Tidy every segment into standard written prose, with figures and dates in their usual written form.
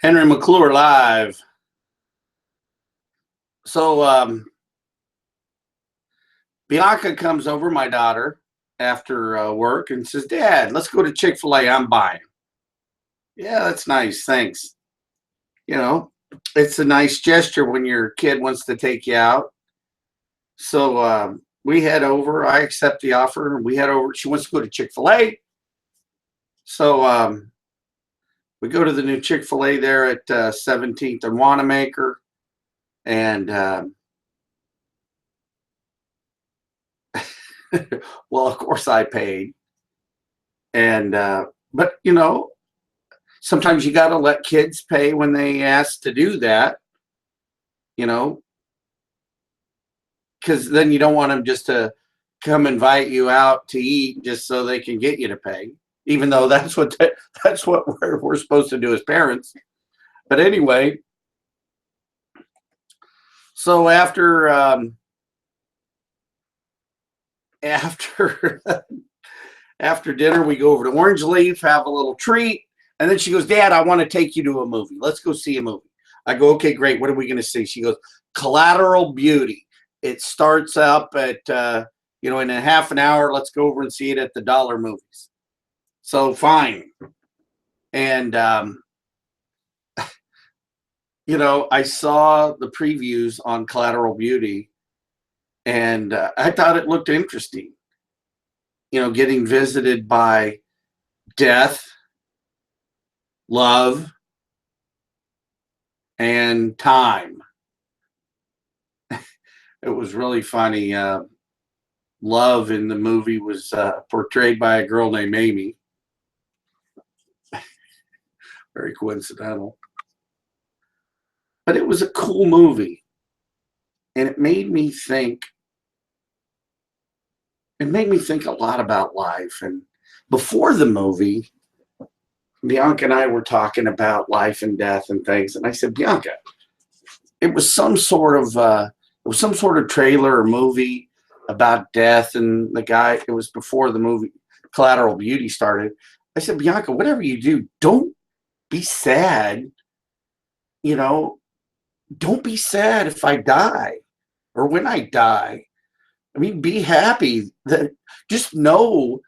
Henry McClure live. So Bianca comes over, my daughter, after work and says, "Dad, let's go to Chick-fil-A. I'm buying." Yeah, that's nice. Thanks. You know, it's a nice gesture when your kid wants to take you out. So we head over. I accept the offer. We head over. She wants to go to Chick-fil-A. So we go to the new Chick-fil-A there at 17th and Wanamaker. And well, of course I paid. And but sometimes you got to let kids pay when they ask to do that, you know, because then you don't want them just to come invite you out to eat just so they can get you to pay, even though that's what we're supposed to do as parents. But anyway, so after after dinner, we go over to Orange Leaf, have a little treat, and then she goes, "Dad, I want to take you to a movie. Let's go see a movie." I go, "Okay, great. What are we going to see?" She goes, "Collateral Beauty. It starts up at in a half an hour. Let's go over and see it at the Dollar Movies." So fine. And I saw the previews on Collateral Beauty, and I thought it looked interesting. Getting visited by death, love, and time. It was really funny. Love in the movie was portrayed by a girl named Amy. Very coincidental. But it was a cool movie. And it made me think a lot about life. And before the movie, Bianca and I were talking about life and death and things. And I said, "Bianca, it was some sort of trailer or movie about death and the guy." It was before the movie Collateral Beauty started. I said, "Bianca, whatever you do, don't be sad. Don't be sad if I die or when I die. I mean, be happy. That just know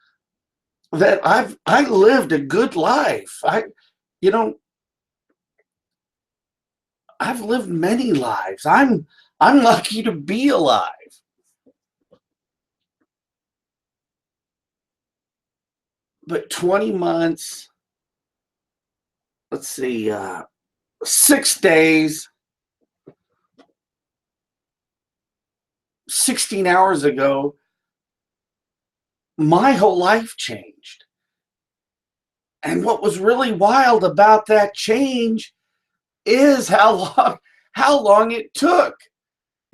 that I lived a good life. I've lived many lives. I'm lucky to be alive." But 20 months, let's see, 6 days, 16 hours ago, my whole life changed. And what was really wild about that change is how long it took.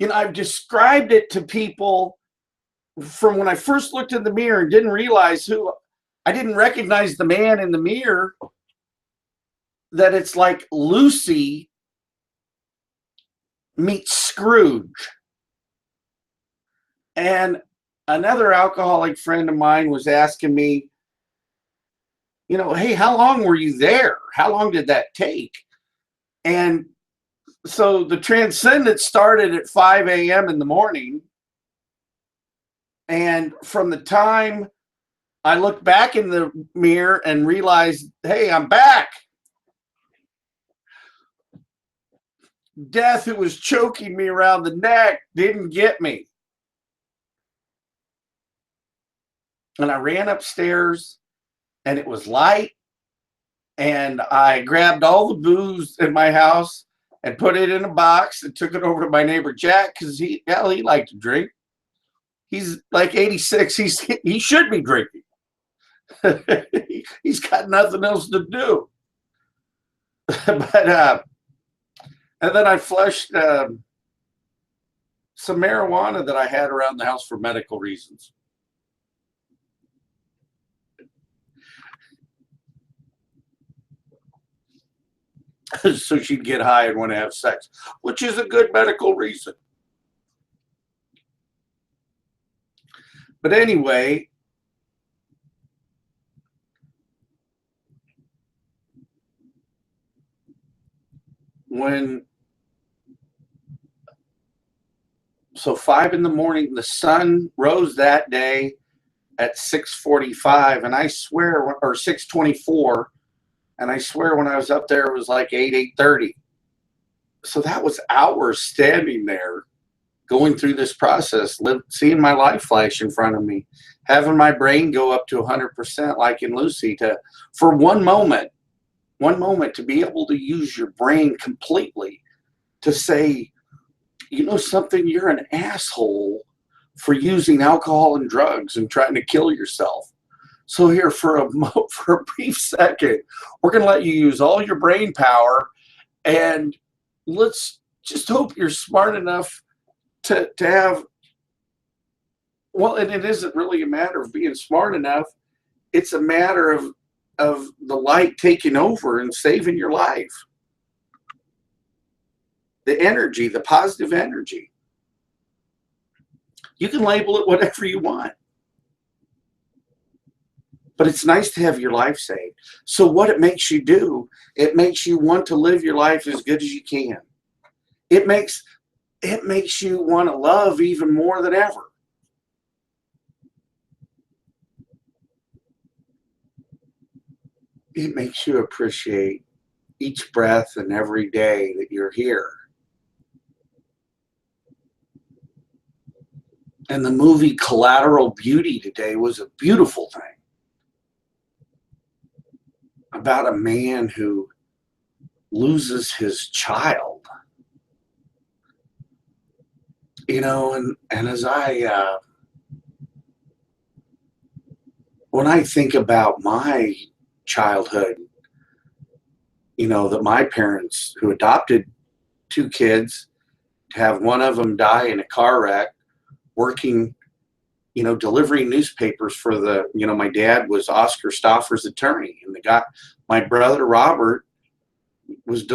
I've described it to people from when I first looked in the mirror and I didn't recognize the man in the mirror, that it's like Lucy meets Scrooge. And another alcoholic friend of mine was asking me, "Hey, how long were you there? How long did that take?" And so the transcendence started at 5 a.m. in the morning. And from the time I looked back in the mirror and realized, "Hey, I'm back," death, who was choking me around the neck, didn't get me. And I ran upstairs, and it was light, and I grabbed all the booze in my house and put it in a box and took it over to my neighbor Jack, because he liked to drink. He's like 86. He should be drinking. He's got nothing else to do. But and then I flushed some marijuana that I had around the house for medical reasons. So she'd get high and want to have sex, which is a good medical reason. But anyway, when, so 5 in the morning, the sun rose that day at 6:45, and I swear, or 6:24, and I swear when I was up there, it was like 8:30. So that was hours standing there, going through this process, seeing my life flash in front of me, having my brain go up to 100%, like in Lucy, for one moment to be able to use your brain completely to say, you know something, you're an asshole for using alcohol and drugs and trying to kill yourself. So here, for a brief second, we're going to let you use all your brain power, and let's just hope you're smart enough to have, well, and it isn't really a matter of being smart enough. It's a matter of the light taking over and saving your life. The energy, the positive energy. You can label it whatever you want, but it's nice to have your life saved. So what it makes you do, it makes you want to live your life as good as you can. It makes you want to love even more than ever. It makes you appreciate each breath and every day that you're here. And the movie Collateral Beauty today was a beautiful thing about a man who loses his child. You know, and as when I think about my childhood, you know, that my parents, who adopted 2 kids, to have one of them die in a car wreck, working, you know, delivering newspapers for the, you know, my dad was Oscar Stauffer's attorney, and my brother Robert was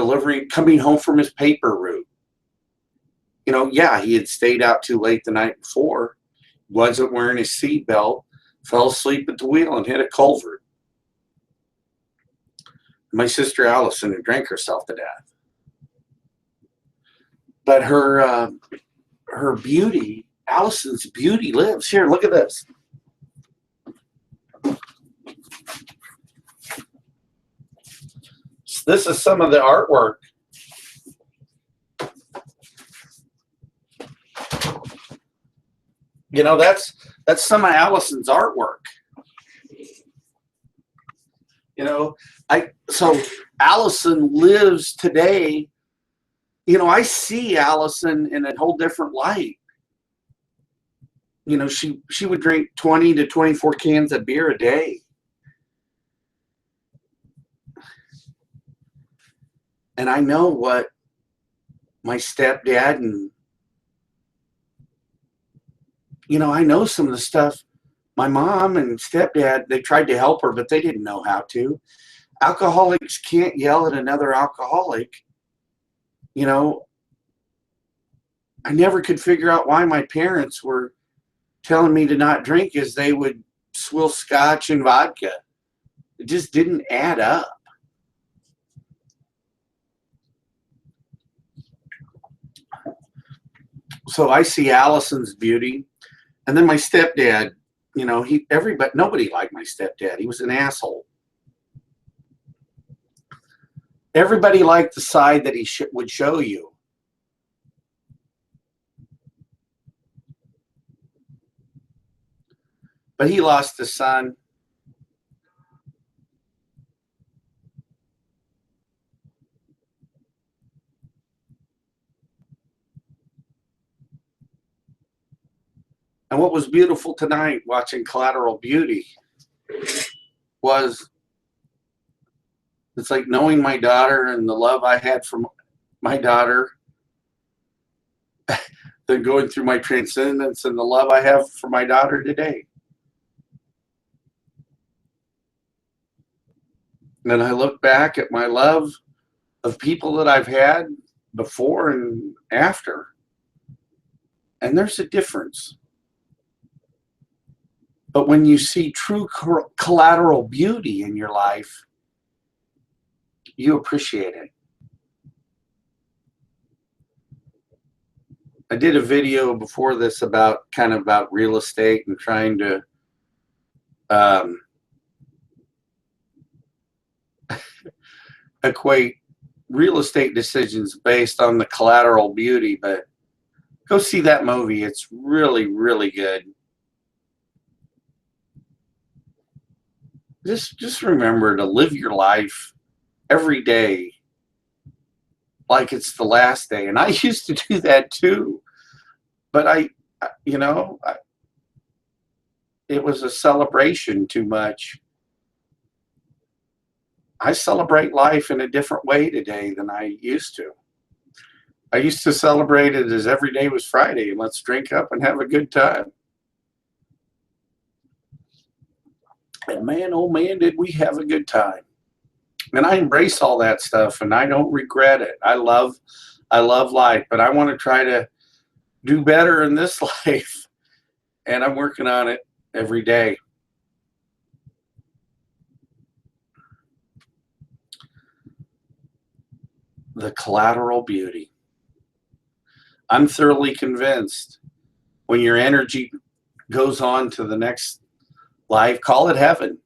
coming home from his paper route. You know, yeah, he had stayed out too late the night before, wasn't wearing his seatbelt, fell asleep at the wheel and hit a culvert. My sister Allison, who drank herself to death. But her beauty, Allison's beauty lives. Here, look at this. This is some of the artwork. You know, that's some of Allison's artwork. You know, so Allison lives today. You know, I see Allison in a whole different light. You know, she would drink 20 to 24 cans of beer a day. And I know what my stepdad and, you know, I know some of the stuff. My mom and stepdad, they tried to help her, but they didn't know how to. Alcoholics can't yell at another alcoholic. You know, I never could figure out why my parents were telling me to not drink, as they would swill scotch and vodka. It just didn't add up. So I see Allison's beauty. And then my stepdad, you know, nobody liked my stepdad. He was an asshole. Everybody liked the side that he would show you. But he lost his son. And what was beautiful tonight watching Collateral Beauty was, it's like knowing my daughter and the love I had for my daughter, then going through my transcendence and the love I have for my daughter today. And then I look back at my love of people that I've had before and after, and there's a difference. But when you see true collateral beauty in your life, you appreciate it. I did a video before this about kind of about real estate and trying to um, equate real estate decisions based on the Collateral Beauty, but go see that movie. It's really, really good. Just remember to live your life every day like it's the last day. And I used to do that too, but it was a celebration too much. I celebrate life in a different way today than I used to. I used to celebrate it as every day was Friday and let's drink up and have a good time. And man, oh man, did we have a good time. And I embrace all that stuff and I don't regret it. I love life, but I want to try to do better in this life. And I'm working on it every day. The Collateral Beauty. I'm thoroughly convinced when your energy goes on to the next life, call it heaven.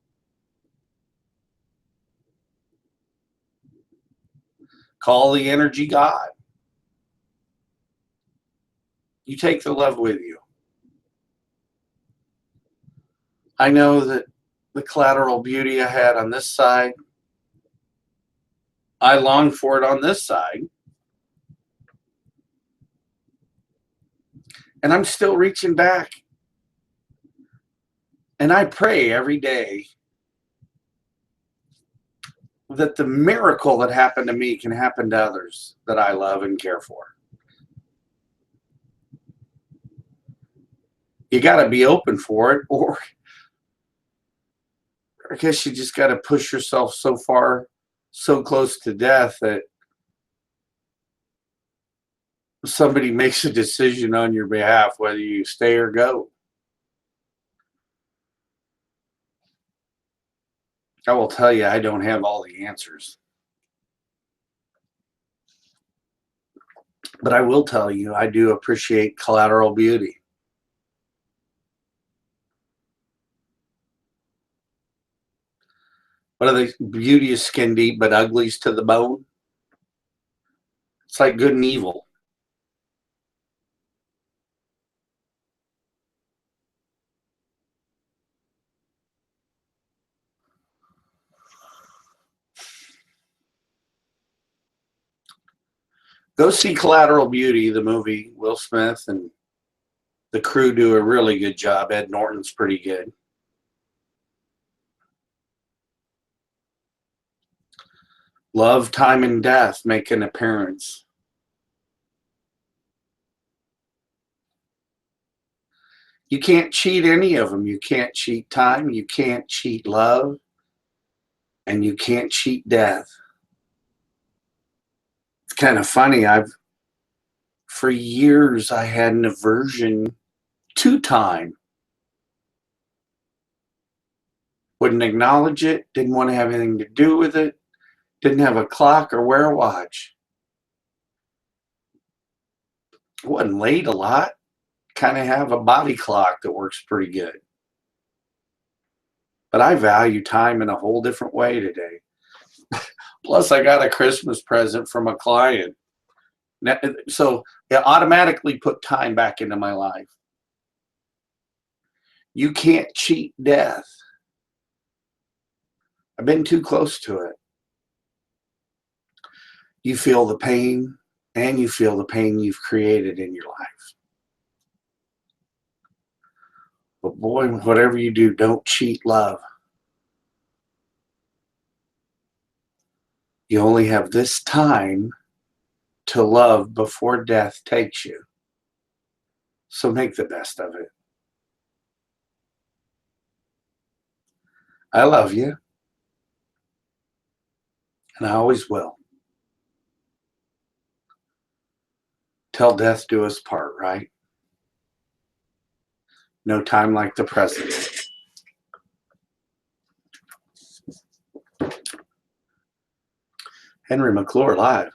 Call the energy God. You take the love with you. I know that the Collateral Beauty I had on this side, I long for it on this side. And I'm still reaching back. And I pray every day that the miracle that happened to me can happen to others that I love and care for. You got to be open for it, or I guess you just got to push yourself so far, so close to death that somebody makes a decision on your behalf, whether you stay or go. I will tell you, I don't have all the answers. But I will tell you, I do appreciate Collateral Beauty. What are they? Beauty is skin deep, but ugly's to the bone. It's like good and evil. Go see Collateral Beauty, the movie. Will Smith and the crew do a really good job. Ed Norton's pretty good. Love, Time, and Death make an appearance. You can't cheat any of them. You can't cheat time. You can't cheat love. And you can't cheat death. It's kind of funny. For years, I had an aversion to time. Wouldn't acknowledge it. Didn't want to have anything to do with it. Didn't have a clock or wear a watch. Wasn't late a lot. Kind of have a body clock that works pretty good. But I value time in a whole different way today. Plus, I got a Christmas present from a client. So it automatically put time back into my life. You can't cheat death. I've been too close to it. You feel the pain, and you feel the pain you've created in your life. But boy, whatever you do, don't cheat love. You only have this time to love before death takes you. So make the best of it. I love you. And I always will. Till death do us part, right? No time like the present. Henry McClure live.